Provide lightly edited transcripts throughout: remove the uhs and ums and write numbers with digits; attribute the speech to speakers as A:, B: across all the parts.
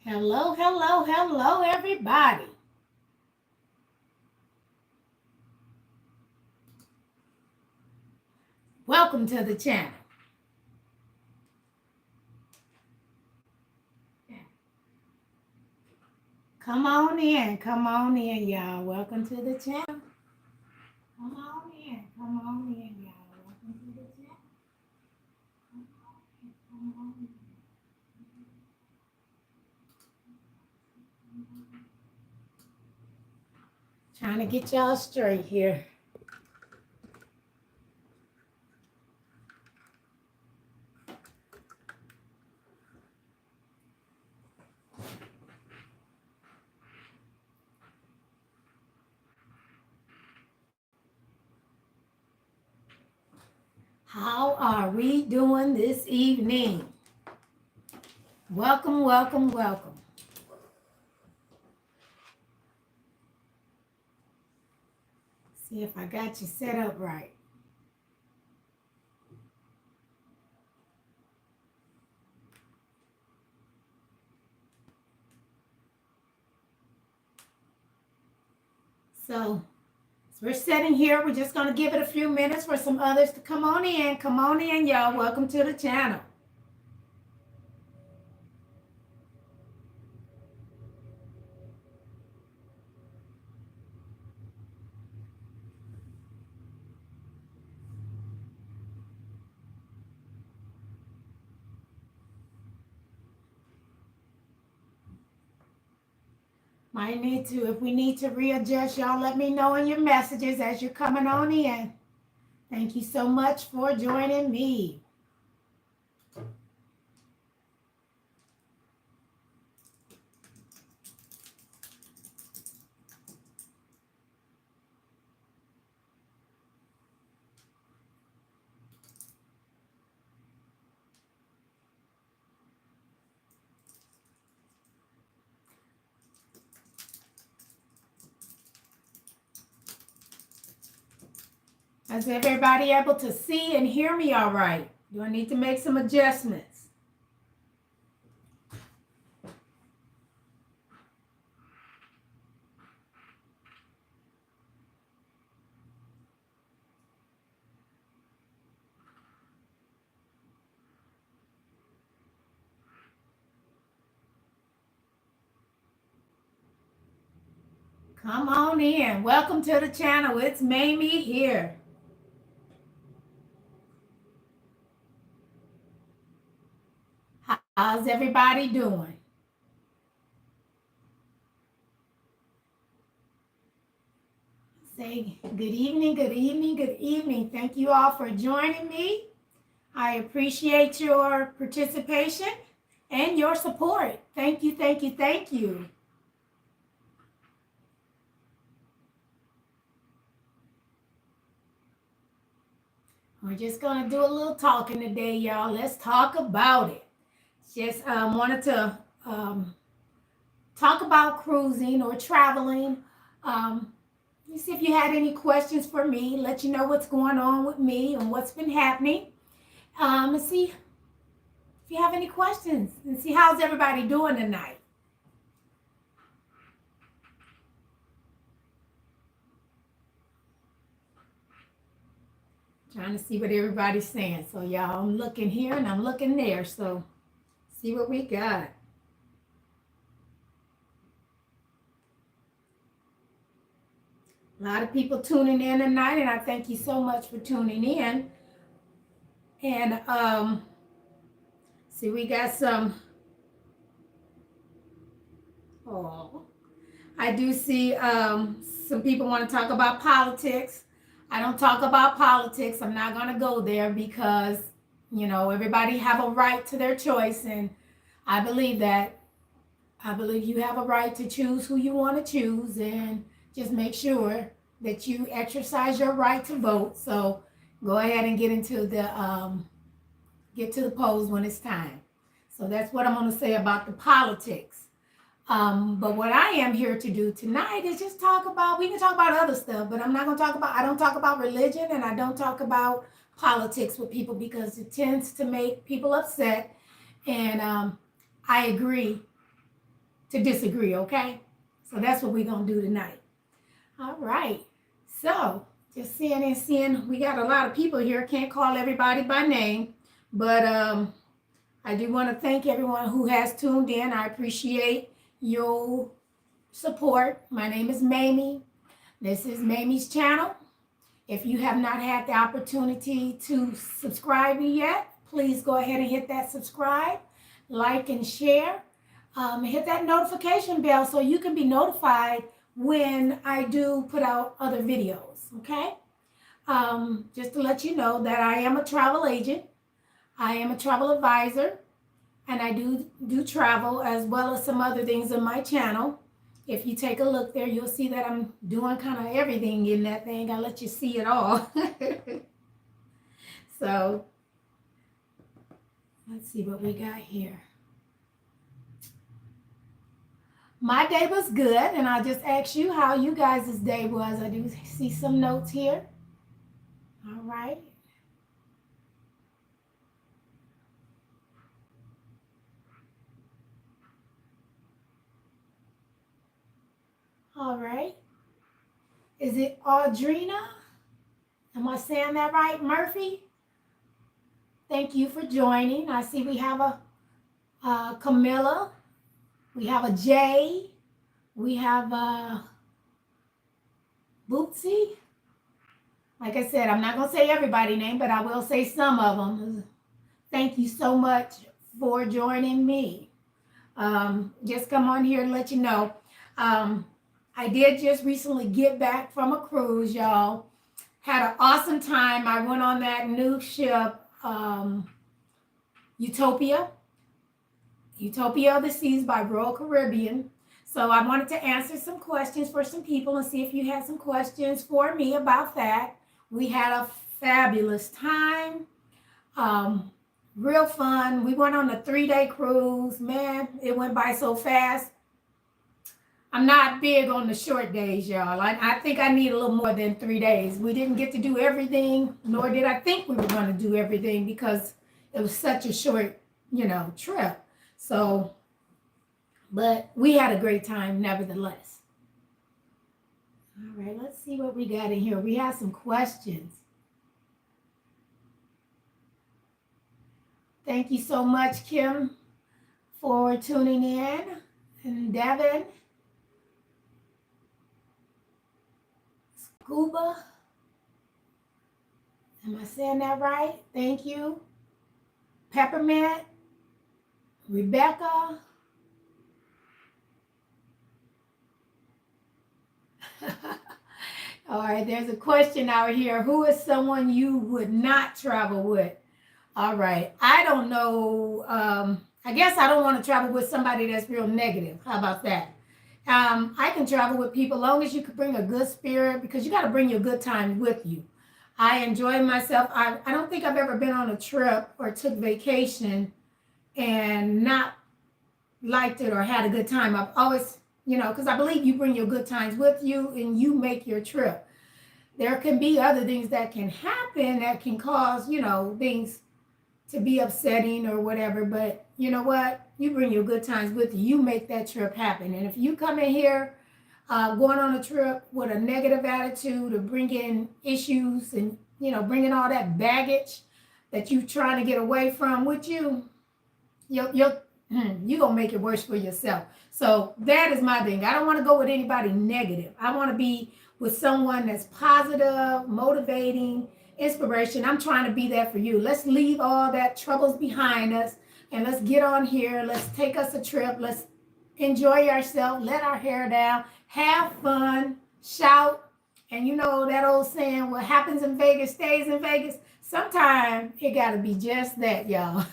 A: Hello, hello, hello, everybody. Welcome to the channel. Come on in, y'all. Welcome to the channel. Come on in, y'all. Welcome to the channel. Come on in. Trying to get y'all straight here. How are we doing this evening? Welcome, welcome, welcome. See if I got you set up right. So, as we're sitting here, we're just going to give it a few minutes for some others to come on in. Come on in, y'all. Welcome to the channel. Might need to, if we need to readjust, y'all let me know in your messages as you're coming on in. Thank you so much for joining me. Is everybody able to see and hear me all right? Do I need to make some adjustments? Come on in. Welcome to the channel. It's Mamie here. How's everybody doing? Say good evening, good evening, good evening. Thank you all for joining me. I appreciate your participation and your support. Thank you, thank you, thank you. We're just going to do a little talking today, y'all. Let's talk about it. Just wanted to talk about cruising or traveling. Let me see if you had any questions for me, let you know what's going on with me and what's been happening. And see if you have any questions and see how's everybody doing tonight. Trying to see what everybody's saying. So y'all, I'm looking here and I'm looking there. So see what we got. A lot of people tuning in tonight, and I thank you so much for tuning in. And see, we got some. Oh, I do see some people want to talk about politics. I don't talk about politics. I'm not going to go there because, you know, everybody have a right to their choice, and I believe that. I believe you have a right to choose who you want to choose, and just make sure that you exercise your right to vote. So go ahead and get to the polls when it's time. So that's what I'm going to say about the politics. But what I am here to do tonight is just talk about, we can talk about other stuff, but I'm not going to talk about, I don't talk about religion and I don't talk about politics with people because it tends to make people upset. And I agree to disagree, okay? So that's what we're going to do tonight. All right. So just seeing we got a lot of people here. Can't call everybody by name, but I do want to thank everyone who has tuned in. I appreciate your support. My name is Mamie. This is Mamie's channel. If you have not had the opportunity to subscribe yet, please go ahead and hit that subscribe, like, and share. Hit that notification bell so you can be notified when I do put out other videos, okay? Just to let you know that I am a travel agent. I am a travel advisor, and I do travel as well as some other things on my channel. If you take a look there, you'll see that I'm doing kind of everything in that thing. I'll let you see it all. So, let's see what we got here. My day was good, and I'll just ask you how you guys' day was. I do see some notes here. All right. All right. Is it Audrina? Am I saying that right, Murphy? Thank you for joining. I see we have a Camilla. We have a Jay. We have a Bootsy. Like I said, I'm not going to say everybody's name, but I will say some of them. Thank you so much for joining me. Just come on here and let you know. I did just recently get back from a cruise, y'all. Had an awesome time. I went on that new ship, Utopia of the Seas by Royal Caribbean. So I wanted to answer some questions for some people and see if you had some questions for me about that. We had a fabulous time. Real fun. We went on a 3-day cruise. Man, it went by so fast. I'm not big on the short days, y'all. I think I need a little more than 3 days. We didn't get to do everything, nor did I think we were going to do everything because it was such a short, trip. So, but we had a great time nevertheless. All right, let's see what we got in here. We have some questions. Thank you so much, Kim, for tuning in. And Devin. Scuba. Am I saying that right? Thank you. Peppermint. Rebecca. All right, there's a question out here. Who is someone you would not travel with? All right, I don't know. I guess I don't want to travel with somebody that's real negative. How about that? I can travel with people as long as you can bring a good spirit, because you got to bring your good times with you. I enjoy myself. I don't think I've ever been on a trip or took vacation and not liked it or had a good time. I've always, because I believe you bring your good times with you and you make your trip. There can be other things that can happen that can cause, things to be upsetting or whatever. But you know what? You bring your good times with you. You make that trip happen. And if you come in here going on a trip with a negative attitude or bringing issues and, bringing all that baggage that you're trying to get away from with you, you're going to make it worse for yourself. So that is my thing. I don't want to go with anybody negative. I want to be with someone that's positive, motivating, inspiration. I'm trying to be that for you. Let's leave all that troubles behind us and let's get on here. Let's take us a trip. Let's enjoy ourselves. Let our hair down. Have fun. Shout. And you know that old saying, what happens in Vegas stays in Vegas. Sometimes it got to be just that, y'all.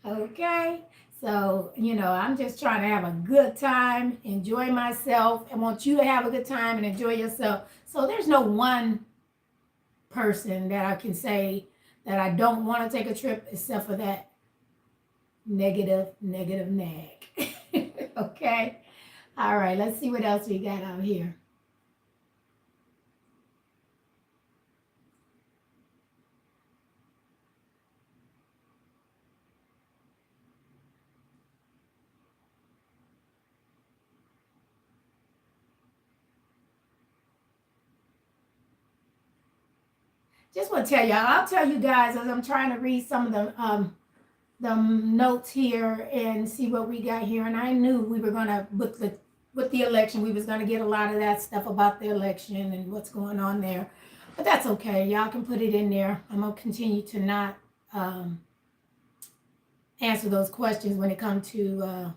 A: Okay. So, I'm just trying to have a good time, enjoy myself, and want you to have a good time and enjoy yourself. So there's no one person that I can say that I don't want to take a trip except for that negative nag. Okay. All right. Let's see what else we got out here. just want to tell y'all, I'll tell you guys as I'm trying to read some of the notes here and see what we got here. And I knew we were gonna with the election, we was gonna get a lot of that stuff about the election and what's going on there. But that's okay. Y'all can put it in there. I'm gonna continue to not answer those questions when it comes to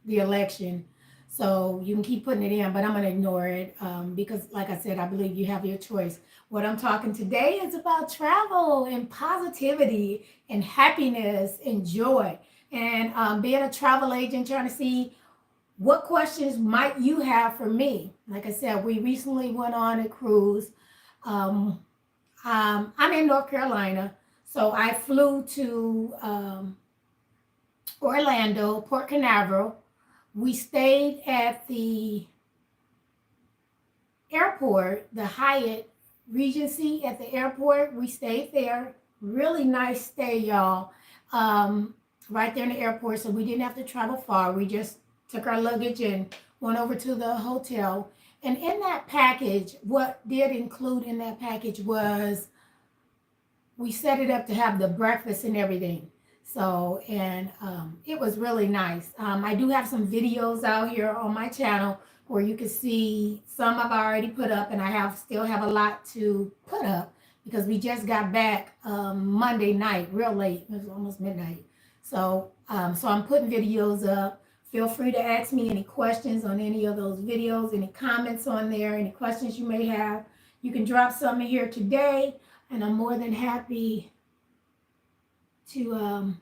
A: the election. So you can keep putting it in, but I'm going to ignore it because, like I said, I believe you have your choice. What I'm talking today is about travel and positivity and happiness and joy. And being a travel agent, trying to see what questions might you have for me. Like I said, we recently went on a cruise. I'm in North Carolina, so I flew to Orlando, Port Canaveral. We stayed at the airport, the Hyatt Regency at the airport. We stayed there. Really nice stay, y'all. Right there in the airport, so we didn't have to travel far. We just took our luggage and went over to the hotel. And in that package, what did include in that package was we set it up to have the breakfast and everything. So, and it was really nice. I do have some videos out here on my channel where you can see some I've already put up, and I still have a lot to put up because we just got back Monday night, real late. It was almost midnight. So, so I'm putting videos up. Feel free to ask me any questions on any of those videos, any comments on there, any questions you may have. You can drop some in here today, and I'm more than happy to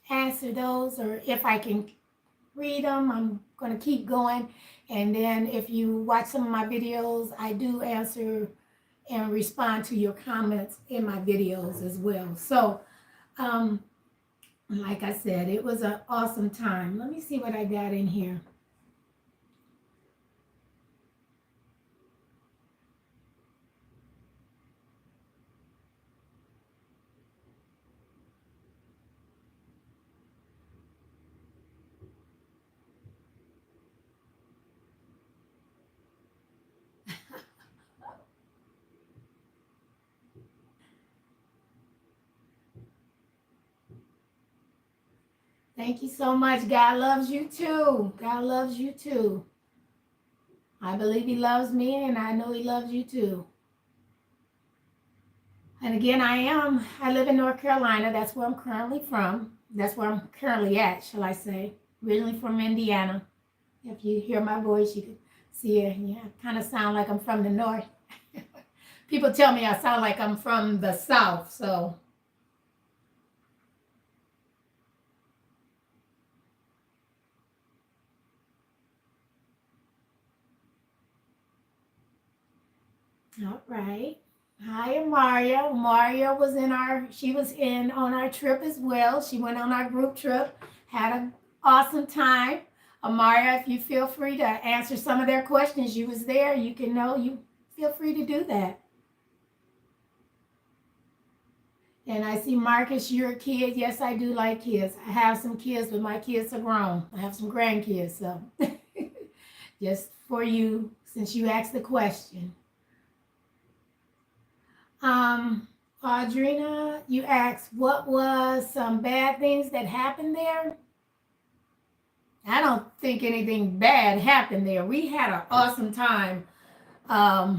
A: answer those, or if I can read them, I'm going to keep going. And then if you watch some of my videos, I do answer and respond to your comments in my videos as well. So, like I said, it was an awesome time. Let me see what I got in here. Thank you so much. God loves you too. God loves you too. I believe he loves me, and I know he loves you too. And again, I live in North Carolina. That's where I'm currently from. That's where I'm currently at, shall I say. Originally from Indiana. If you hear my voice, you can see it. Yeah, I kind of sound like I'm from the north. People tell me I sound like I'm from the south, so. All right. Hi, Maria. Maria was she was in on our trip as well. She went on our group trip, had an awesome time. Amaria, if you feel free to answer some of their questions, you was there, you feel free to do that. And I see Marcus, you're a kid. Yes, I do like kids. I have some kids, but my kids are grown. I have some grandkids, so just for you, since you asked the question. Audrina, you asked what was some bad things that happened there? I don't think anything bad happened there. We had an awesome time. I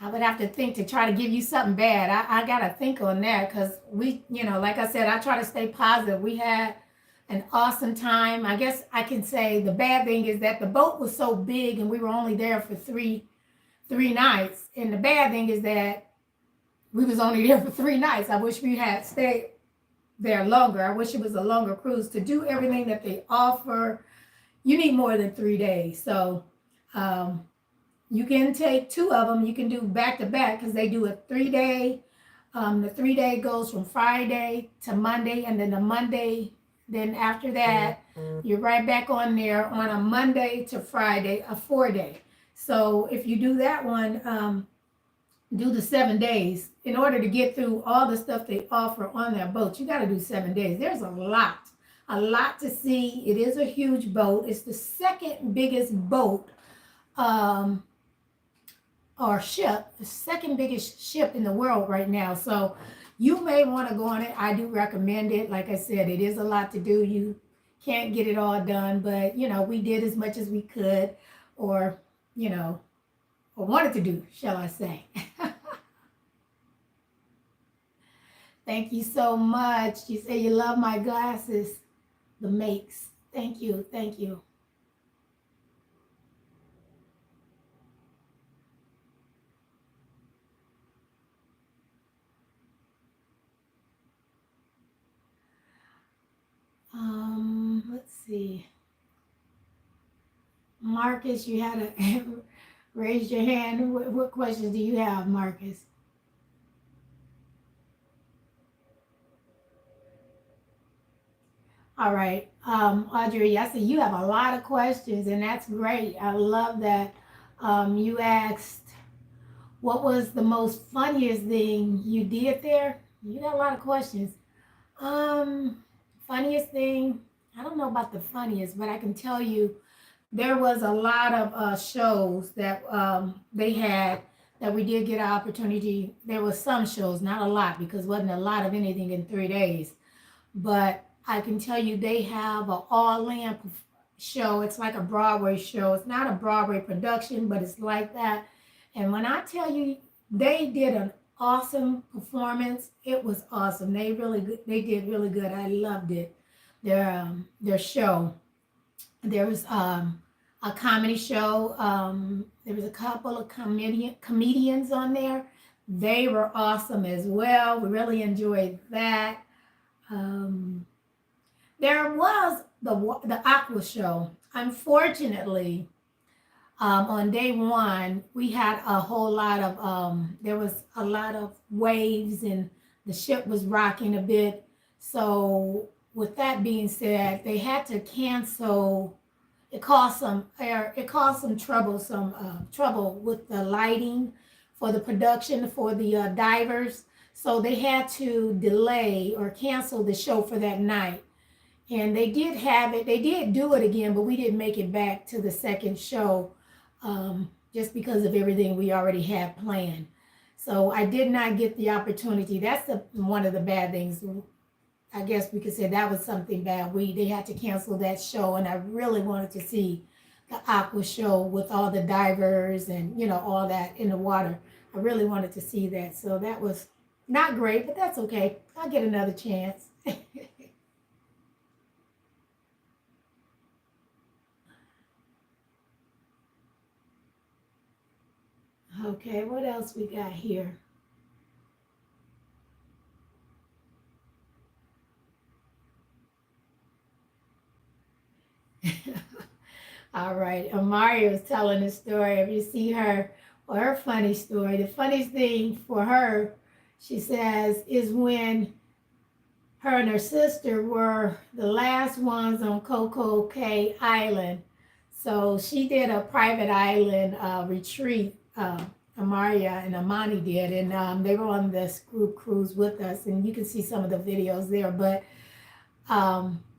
A: would have to think to try to give you something bad. I got to think on that because we, like I said, I try to stay positive. We had an awesome time. I guess I can say the bad thing is that the boat was so big and we were only there for three nights. And the bad thing is that we was only there for 3 nights. I wish we had stayed there longer. I wish it was a longer cruise. To do everything that they offer, you need more than 3 days. So you can take 2 of them. You can do back to back because they do a 3-day. The 3-day goes from Friday to Monday, and then the Monday, then after that, you're right back on there on a Monday to Friday, a 4-day. So if you do that one, do the 7 days. In order to get through all the stuff they offer on their boat, you got to do 7 days. There's a lot to see. It is a huge boat. It's the second biggest boat or ship, the second biggest ship in the world right now. So you may want to go on it. I do recommend it. Like I said, it is a lot to do. You can't get it all done, but we did as much as we could, or you know, or wanted to do, shall I say. Thank you so much. You say you love my glasses, the makes. Thank you. Thank you. Let's see. Marcus, you had to raise your hand. What questions do you have, Marcus? All right. Audrey, I see you have a lot of questions, and that's great. I love that. You asked, what was the most funniest thing you did there? You got a lot of questions. Um, Funniest thing, I don't know about the funniest, but I can tell you there was a lot of shows that they had that we did get an opportunity. There was some shows, not a lot, because wasn't a lot of anything in 3 days. But I can tell you they have an all-in show. It's like a Broadway show. It's not a Broadway production, but it's like that. And when I tell you they did an awesome performance, it was awesome. They really good. They did really good. I loved it. Their show. There was a comedy show. There was a couple of comedians on there. They were awesome as well. We really enjoyed that. Um, there was the aqua show. Unfortunately, on day one, we had a whole lot of there was a lot of waves and the ship was rocking a bit. So with that being said, they had to cancel. It caused some air. It caused some trouble. Trouble with the lighting for the production for the divers. So they had to delay or cancel the show for that night. And they did have it. They did do it again, but we didn't make it back to the second show, just because of everything we already had planned. So I did not get the opportunity. That's one of the bad things. I guess we could say that was something bad. They had to cancel that show, and I really wanted to see the aqua show with all the divers and all that in the water. I really wanted to see that. So that was not great, but that's okay. I'll get another chance. Okay, what else we got here? All right, Amari was telling a story. If you see her, or her funny story, the funniest thing for her, she says, is when her and her sister were the last ones on Coco Cay Island. So she did a private island retreat. Amaria and Amani did, and they were on this group cruise with us, and you can see some of the videos there. But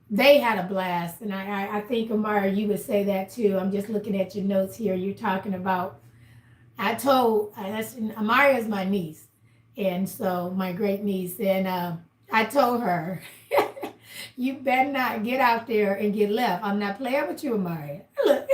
A: they had a blast, and I think Amara, you would say that too. I'm just looking at your notes here. You're talking about. I told Amaria is my niece, and so my great niece, and I told her, you better not get out there and get left. I'm not playing with you, Amaria. Look.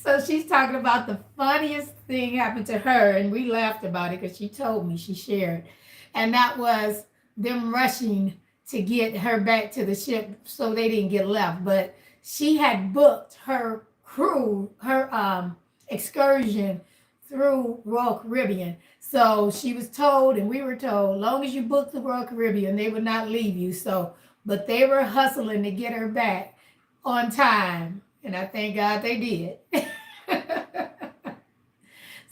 A: So she's talking about the funniest thing happened to her, and we laughed about it because she told me, she shared. And that was them rushing to get her back to the ship so they didn't get left. But she had booked her crew, her excursion through Royal Caribbean. So she was told, and we were told, long as you book the Royal Caribbean, they would not leave you. So, but they were hustling to get her back on time. And I thank God they did.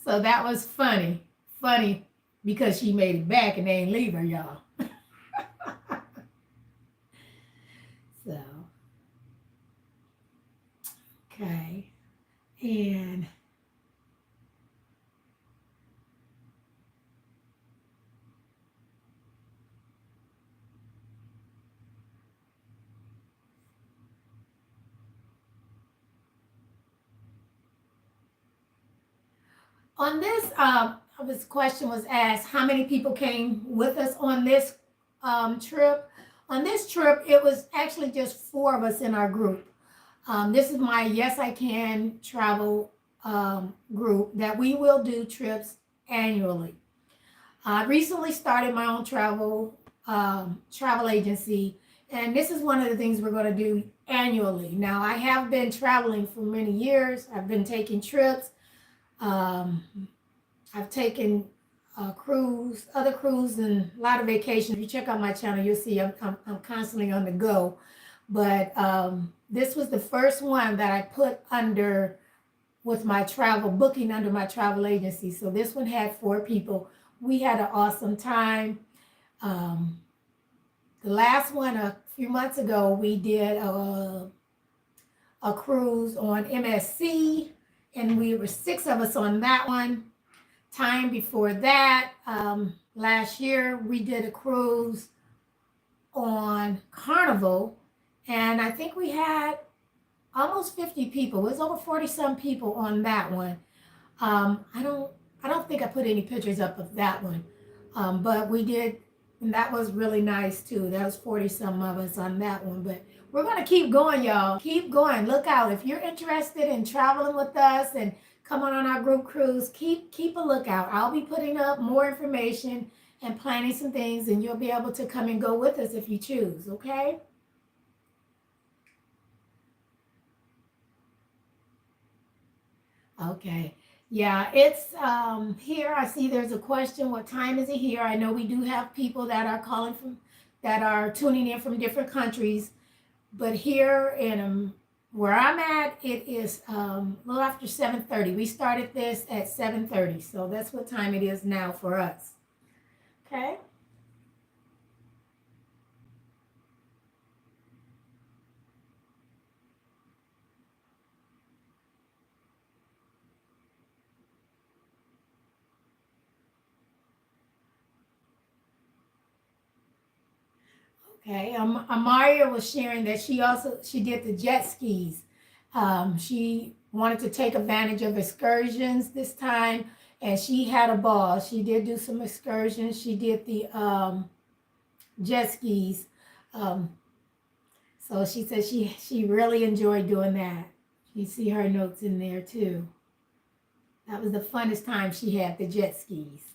A: So that was funny. Funny because she made it back and they ain't leave her, y'all. So, okay. And On this question was asked, how many people came with us on this trip? On this trip, it was actually just four of us in our group. This is my Yes I Can travel group that we will do trips annually. I recently started my own travel agency, and this is one of the things we're going to do annually. Now, I have been traveling for many years. I've been taking trips. Um, I've taken other cruise, and a lot of vacations. If you check out my channel, you'll see I'm constantly on the go. But this was the first one that I put under with my travel booking under my travel agency. So this one had four people. We had an awesome time. The last one a few months ago, we did a cruise on MSC, and we were six of us on that one. Time before that, last year, we did a cruise on Carnival, and I think we had almost 50 people. It was over 40 some people on that one. I don't think I put any pictures up of that one, but we did, and that was really nice too. That was 40 some of us on that one. But we're gonna keep going, y'all. Keep going. Look out if you're interested in traveling with us and coming on our group cruise. Keep a lookout. I'll be putting up more information and planning some things, and you'll be able to come and go with us if you choose. Okay. Okay. Yeah, it's here. I see there's a question. What time is it here? I know we do have people that are calling from that are tuning in from different countries, but here in where I'm at, it is a little after 7:30. We started this at 7:30, so that's what time it is now for us. Okay. Okay, Amaria was sharing that she did the jet skis. She wanted to take advantage of excursions this time, and she had a ball. She did do some excursions. She did the jet skis. Um, so she said she really enjoyed doing that. You see her notes in there too. That was the funnest time she had, the jet skis.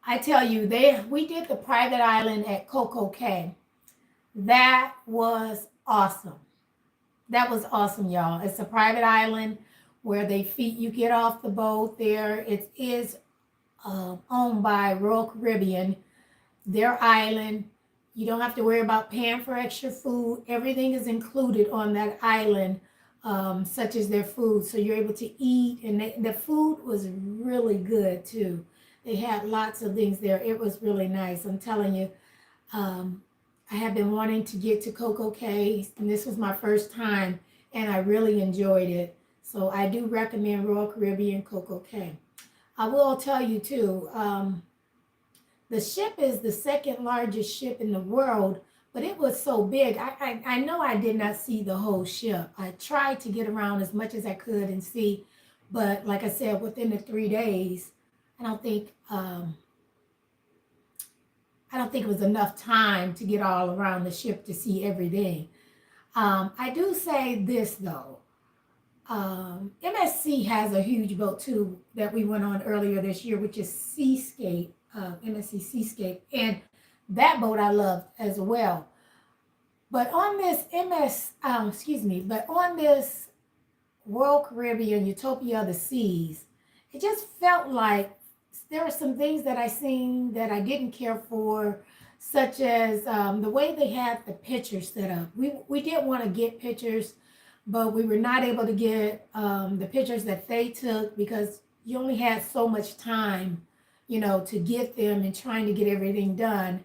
A: I tell you, we did the private island at Coco Cay. That was awesome. That was awesome, y'all. It's a private island where you get off the boat there. It is owned by Royal Caribbean, their island. You don't have to worry about paying for extra food. Everything is included on that island, such as their food. So you're able to eat, and the food was really good too. They had lots of things there. It was really nice. I'm telling you, I have been wanting to get to Coco Cay, and this was my first time, and I really enjoyed it. So I do recommend Royal Caribbean Coco Cay. I will tell you too, the ship is the second largest ship in the world, but it was so big. I know I did not see the whole ship. I tried to get around as much as I could and see, but like I said, within the 3 days, I don't think it was enough time to get all around the ship to see everything. I do say this though. MSC has a huge boat too that we went on earlier this year, which is Seascape, MSC Seascape, and that boat I loved as well. But on this but on this Royal Caribbean Utopia of the Seas, it just felt like there were some things that I seen that I didn't care for, such as the way they had the pictures set up. We did want to get pictures, but we were not able to get the pictures that they took because you only had so much time, to get them and trying to get everything done.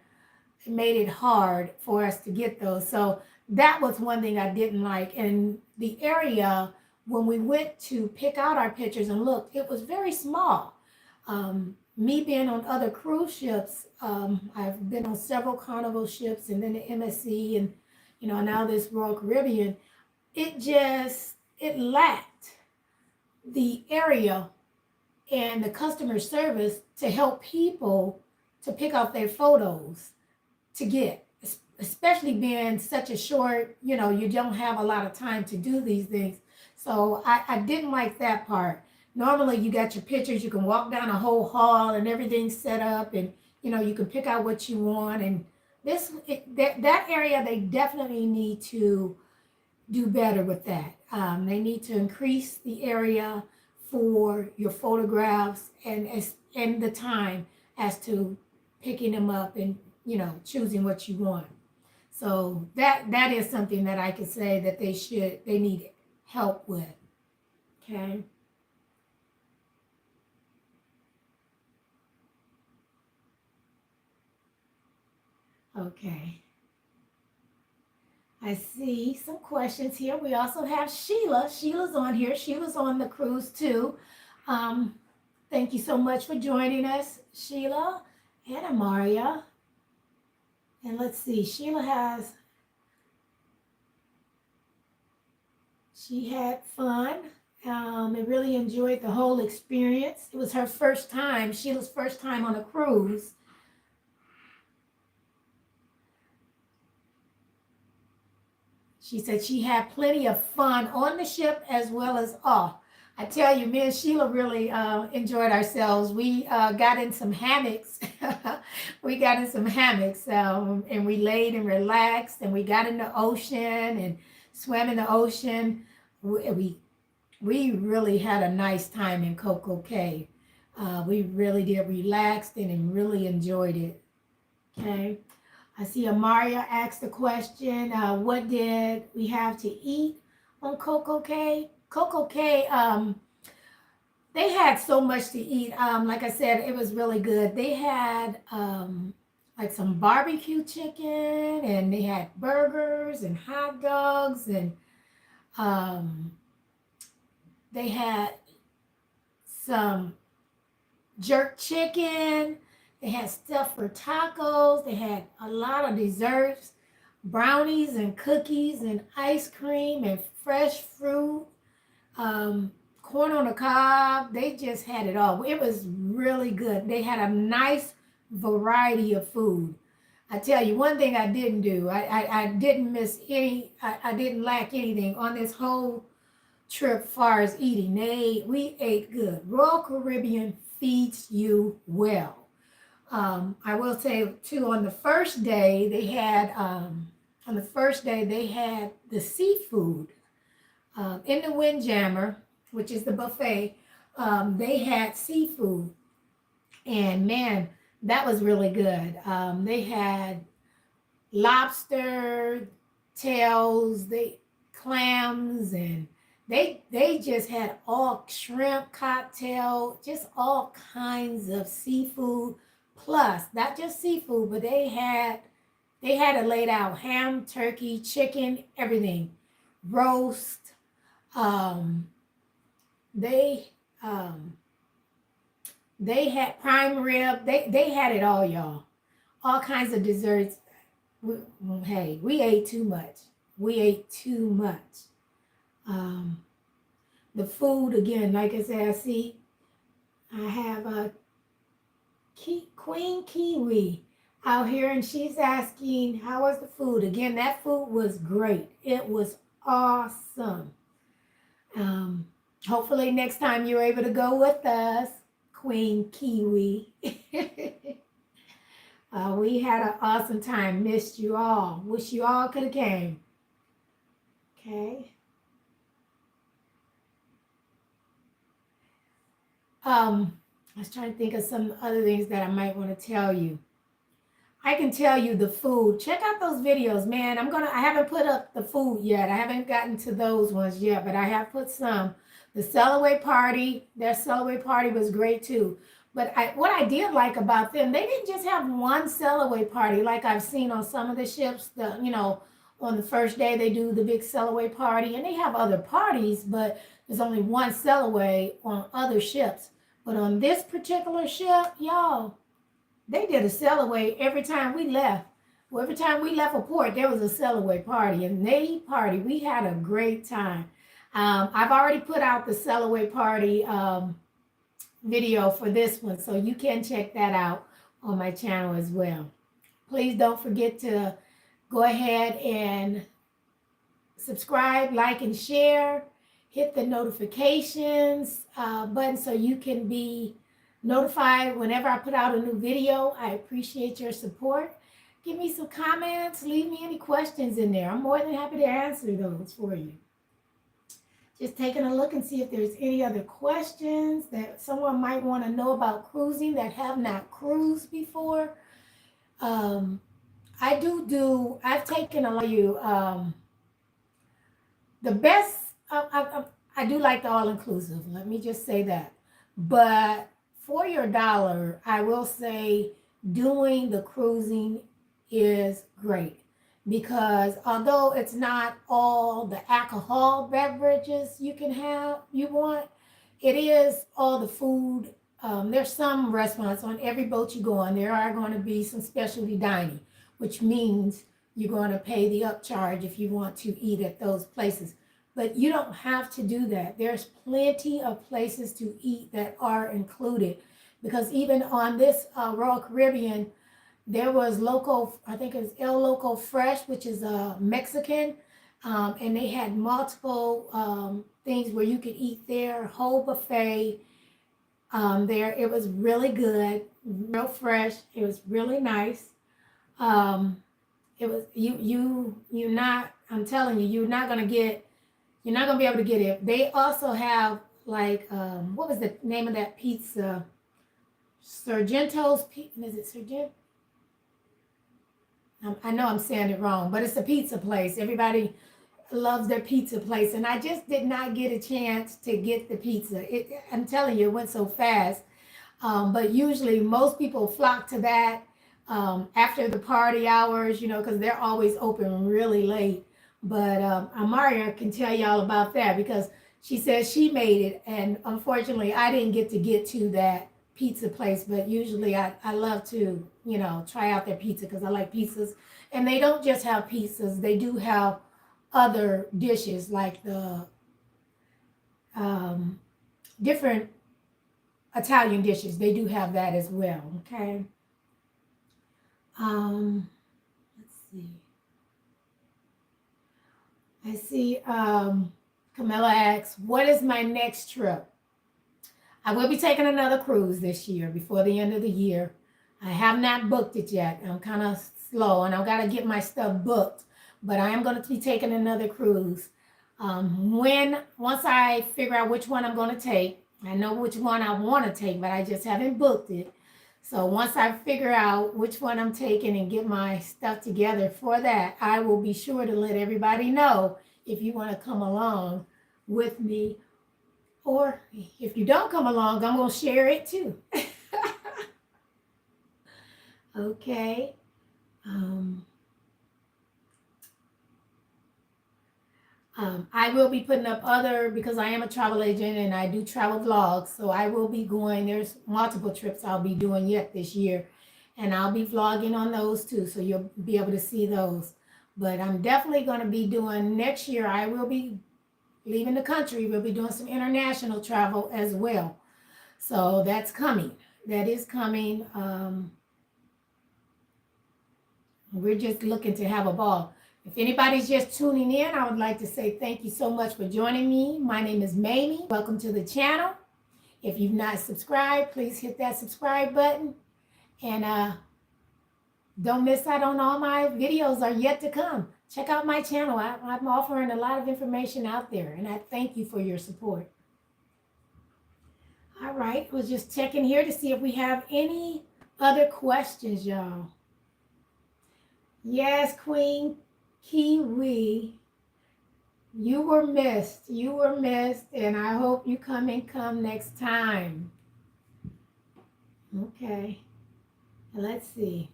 A: It made it hard for us to get those. So that was one thing I didn't like. And the area, when we went to pick out our pictures and look, it was very small. Me being on other cruise ships, I've been on several Carnival ships and then the MSC and, now this Royal Caribbean, it it lacked the area and the customer service to help people to pick out their photos to get, especially being such a short, you don't have a lot of time to do these things. So I didn't like that part. Normally you got your pictures, you can walk down a whole hall and everything's set up, and you can pick out what you want. And that area, they definitely need to do better with that. They need to increase the area for your photographs and the time as to picking them up and choosing what you want. So that is something that I could say that they need help with. Okay. Okay. I see some questions here. We also have Sheila. Sheila's on here. Sheila's on the cruise too. Thank you so much for joining us, Sheila and Amaria. And let's see, she had fun and really enjoyed the whole experience. It was her first time, Sheila's first time on a cruise. She said she had plenty of fun on the ship as well as off. I tell you, me and Sheila really enjoyed ourselves. We got in some hammocks. And we laid and relaxed, and we got in the ocean and swam in the ocean. We really had a nice time in Coco Cay. We really did, relaxed and really enjoyed it. Okay. I see Amaria asked the question, what did we have to eat on Coco Cay? Coco Cay, they had so much to eat. Like I said, it was really good. They had like some barbecue chicken, and they had burgers and hot dogs, and they had some jerk chicken. They had stuff for tacos. They had a lot of desserts, brownies and cookies and ice cream and fresh fruit, corn on the cob. They just had it all. It was really good. They had a nice variety of food. I tell you, one thing I didn't do, I didn't miss any, I didn't lack anything on this whole trip as far as eating. We ate good. Royal Caribbean feeds you well. I will say too, on the first day they had the seafood in the Windjammer, which is the buffet. They had seafood, and man, that was really good. They had lobster tails, clams, and they just had all shrimp cocktail, just all kinds of seafood. Plus, not just seafood, but they had it laid out: ham, turkey, chicken, everything, roast. They had prime rib. They had it all, y'all. All kinds of desserts. Hey, we ate too much. The food, again, like I said, I have a Queen Kiwi out here, and she's asking, how was the food? Again, that food was great. It was awesome. Hopefully next time you're able to go with us, Queen Kiwi. We had an awesome time. Missed you all. Wish you all could have came. Okay. I was trying to think of some other things that I might want to tell you. I can tell you the food. Check out those videos, man. I haven't put up the food yet. I haven't gotten to those ones yet, but I have put some. The Sail-Away party, their Sail-Away party was great too. But what I did like about them, they didn't just have one Sail-Away party like I've seen on some of the ships. On the first day they do the big Sail-Away party, and they have other parties, but there's only one Sail-Away on other ships. But on this particular ship, y'all, they did a Sail-Away every time we left. Well, every time we left a port, there was a Sail-Away party, and we had a great time. I've already put out the Sell Away Party video for this one, so you can check that out on my channel as well. Please don't forget to go ahead and subscribe, like, and share. Hit the notifications button so you can be notified whenever I put out a new video. I appreciate your support. Give me some comments. Leave me any questions in there. I'm more than happy to answer those for you. Just taking a look and see if there's any other questions that someone might want to know about cruising that have not cruised before. I've taken a lot of you. The best, I do like the all-inclusive. Let me just say that. But for your dollar, I will say doing the cruising is great, because although it's not all the alcohol beverages you want, it is all the food. There's some restaurants on every boat you go on. There are going to be some specialty dining, which means you're going to pay the upcharge if you want to eat at those places. But you don't have to do that. There's plenty of places to eat that are included, because even on this Royal Caribbean, there was local, I think it was El Loco Fresh, which is Mexican, and they had multiple things where you could eat there, whole buffet there. It was really good, real fresh. It was really nice. It was you're not. I'm telling you, you're not gonna be able to get it. They also have like what was the name of that pizza? Sargento's pizza. Is it Sargento? I know I'm saying it wrong, but it's a pizza place. Everybody loves their pizza place, and I just did not get a chance to get the pizza. I'm telling you, it went so fast. But usually most people flock to that after the party hours, because they're always open really late. But Amaria can tell y'all about that, because she says she made it, and unfortunately I didn't get to that pizza place. But usually I love to try out their pizza, because I like pizzas. And they don't just have pizzas, they do have other dishes like the different Italian dishes. They do have that as well. Okay. Let's see. I see Camilla asks, what is my next trip? I will be taking another cruise this year before the end of the year. I have not booked it yet. I'm kind of slow, and I've got to get my stuff booked. But I am going to be taking another cruise. Once I figure out which one I'm going to take, I know which one I want to take, but I just haven't booked it. So once I figure out which one I'm taking and get my stuff together for that, I will be sure to let everybody know if you want to come along with me. Or if you don't come along, I'm going to share it too. Okay. I will be putting up because I am a travel agent and I do travel vlogs. So I will be there's multiple trips I'll be doing yet this year. And I'll be vlogging on those too. So you'll be able to see those. But I'm definitely going to be doing next year. I will be leaving the country. We'll be doing some international travel as well. So that's coming. That is coming. We're just looking to have a ball. If anybody's just tuning in, I would like to say thank you so much for joining me. My name is Mamie. Welcome to the channel. If you've not subscribed, please hit that subscribe button. And don't miss out on all my videos are yet to come. Check out my channel. I'm offering a lot of information out there, and I thank you for your support. All right, we'll just check in here to see if we have any other questions, y'all. Yes, Queen Kiwi, you were missed. You were missed, and I hope you come next time. Okay, let's see.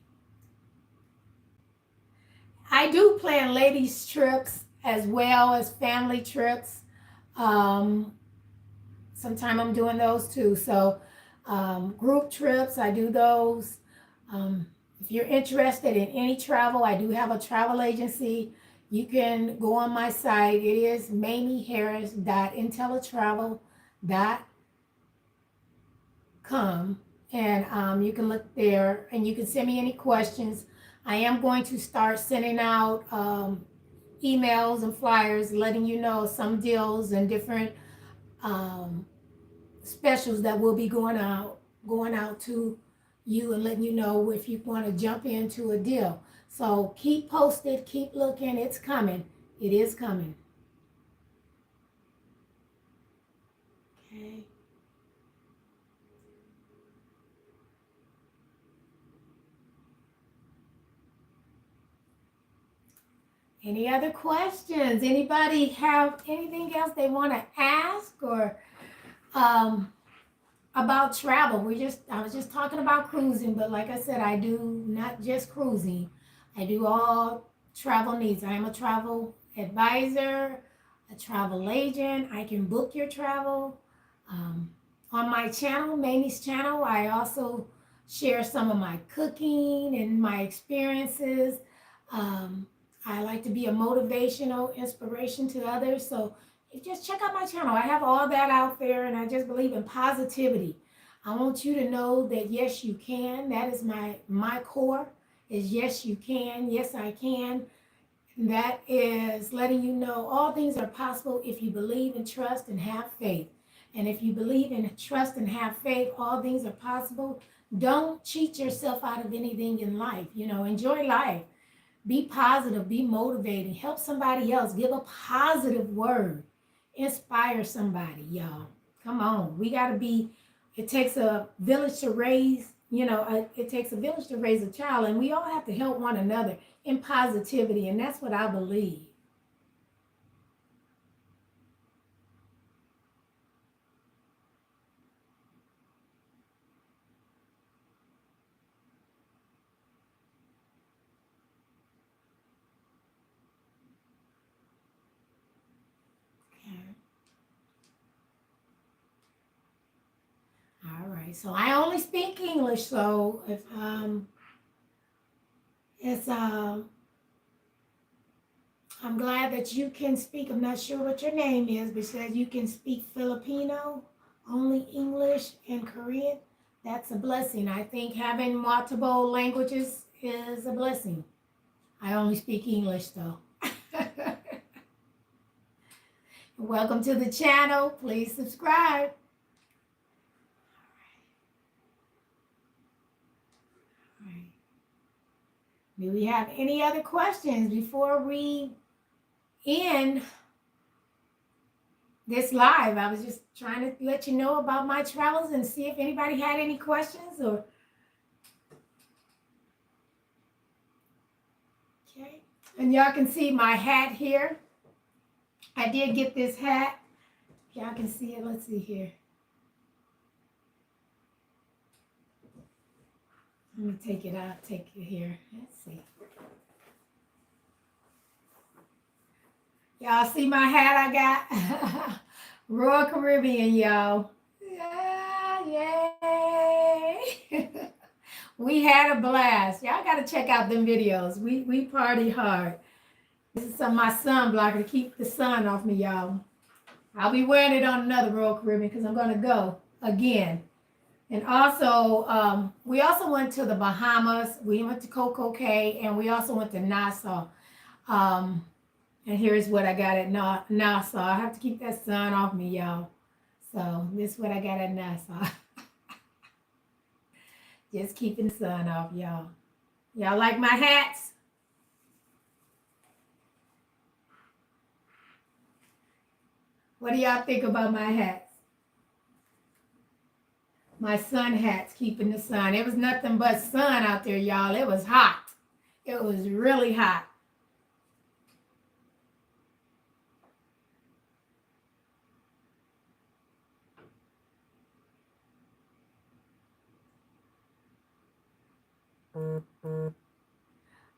A: I do plan ladies' trips as well as family trips. Sometime I'm doing those too. So group trips, I do those. If you're interested in any travel, I do have a travel agency. you can go on my site. It is mamieharris.intellitravel.com, and you can look there and you can send me any questions. I am going to start sending out emails and flyers letting you know some deals and different um, specials that will be going out to you and letting you know if you want to jump into a deal. So keep posted, keep looking. It's coming. It is coming. Okay. Any other questions? Anybody have anything else they want to ask or um, about travel? I was just talking about cruising, but like I said, I do not just cruising. I do all travel needs. I am a travel advisor, a travel agent. I can book your travel. Um, on my channel, Mamie's channel, I also share some of my cooking and my experiences. Um, I like to be a motivational inspiration to others. So you just check out my channel. I have all that out there, and I just believe in positivity. I want you to know that yes, you can. That is my core. Is yes, you can. Yes, I can. That is letting you know all things are possible if you believe and trust and have faith. And if you believe and trust and have faith, all things are possible. Don't cheat yourself out of anything in life. Enjoy life. Be positive, be motivating, help somebody else, give a positive word, inspire somebody, y'all. Come on. It takes a village to raise, it takes a village to raise a child, and we all have to help one another in positivity, and that's what I believe. All right. So I only speak English, so if it's I'm glad that you can speak. I'm not sure what your name is, but says you can speak Filipino, only English and Korean. That's a blessing. I think having multiple languages is a blessing. I only speak English though. Welcome to the channel. Please subscribe. All right. Do we have any other questions before we end this live? I was just trying to let you know about my travels and see if anybody had any questions or. Okay. And y'all can see my hat here. I did get this hat. Y'all can see it. Let's see here. Let me take it out. Take it here. Let's see. Y'all see my hat I got? Royal Caribbean, y'all. Yeah, yay. We had a blast. Y'all got to check out them videos. We party hard. This is some of my sunblocker to keep the sun off me, y'all. I'll be wearing it on another Royal Caribbean because I'm going to go again. And also, we also went to the Bahamas. We went to Coco Cay, and we also went to Nassau. And here's what I got at Nassau. I have to keep that sun off me, y'all. So this is what I got at Nassau. Just keeping the sun off, y'all. Y'all like my hats? What do y'all think about my hats? My sun hats, keeping the sun. It was nothing but sun out there, y'all. It was hot. It was really hot.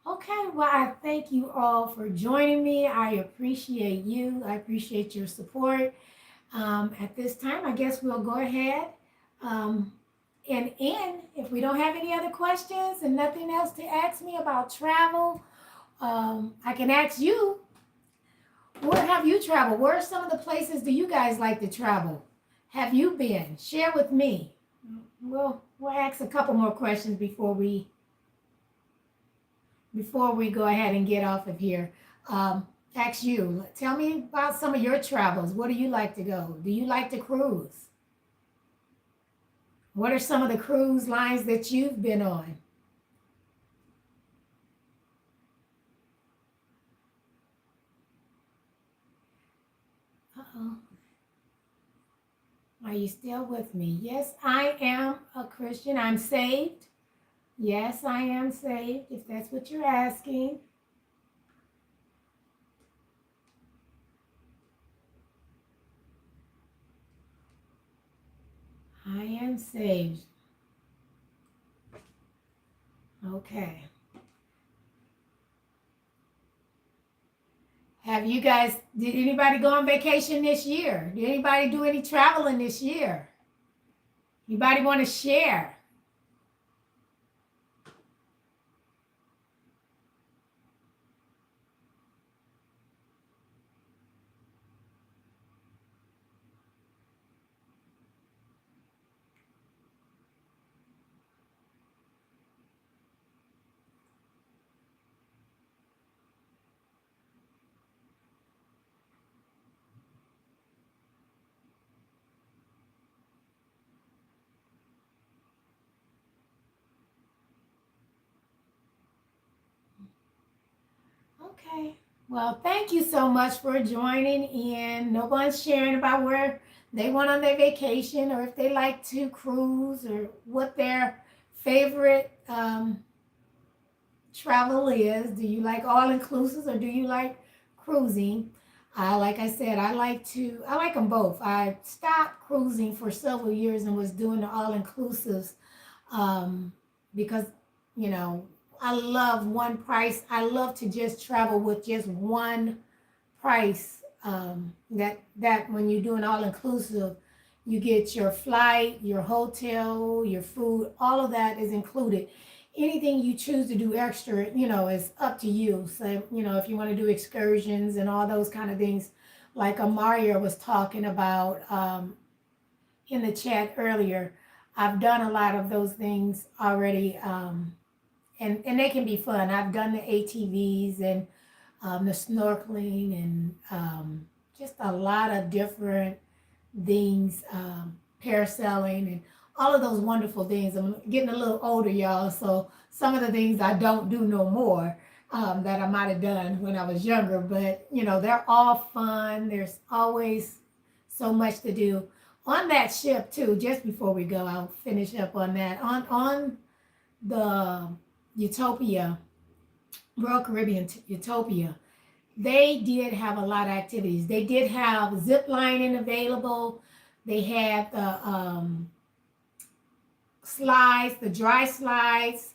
A: Okay, well, I thank you all for joining me. I appreciate you. I appreciate your support. At this time, I guess we'll go ahead and end. If we don't have any other questions and nothing else to ask me about travel I can ask you, where have you traveled? Where are some of the places do you guys like to travel? Have you been? Share with me. We'll ask a couple more questions before we go ahead and get off of here. Ask you. Tell me about some of your travels. Where do you like to go? Do you like to cruise? What are some of the cruise lines that you've been on? Uh-oh. Are you still with me? Yes, I am a Christian. I'm saved. Yes, I am saved, if that's what you're asking. I am saved. Okay. Did anybody go on vacation this year? Did anybody do any traveling this year? Anybody want to share? Okay. Well, thank you so much for joining in. No one's sharing about where they went on their vacation or if they like to cruise or what their favorite travel is. Do you like all inclusives or do you like cruising? Like I said, I like them both. I stopped cruising for several years and was doing the all inclusives because, you know, I love one price. I love to just travel with just one price. That when you're doing all inclusive, you get your flight, your hotel, your food, all of that is included. Anything you choose to do extra, you know, is up to you. So, you know, if you want to do excursions and all those kind of things, like Amaria was talking about in the chat earlier, I've done a lot of those things already, and they can be fun. I've done the ATVs and the snorkeling and just a lot of different things, parasailing and all of those wonderful things. I'm getting a little older, y'all, so some of the things I don't do no more that I might have done when I was younger, but you know, they're all fun. There's always so much to do. On that ship too, just before we go, I'll finish up on that. On the Utopia, Royal Caribbean Utopia, they did have a lot of activities. They did have zip lining available. They had the slides, the dry slides.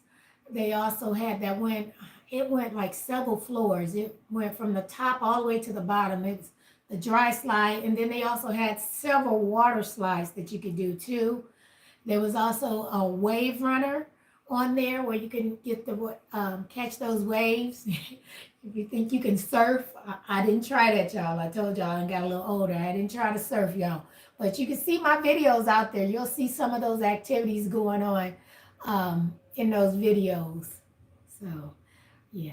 A: They also had it went like several floors. It went from the top all the way to the bottom. It's the dry slide. And then they also had several water slides that you could do too. There was also a wave runner on there where you can get the catch those waves. If you think you can surf, I didn't try that, y'all. I told y'all I got a little older. I didn't try to surf, y'all. But you can see my videos out there. You'll see some of those activities going on in those videos. So, yeah.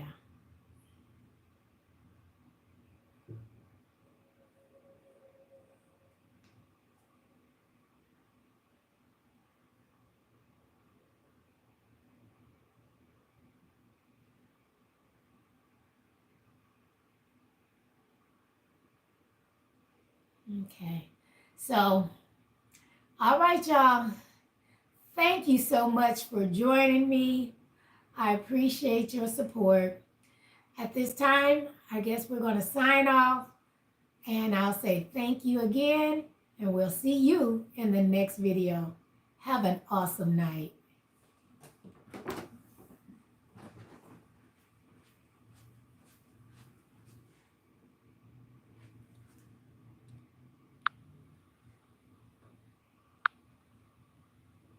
A: Okay. So, all right, y'all. Thank you so much for joining me. I appreciate your support. At this time, I guess we're going to sign off and I'll say thank you again and we'll see you in the next video. Have an awesome night.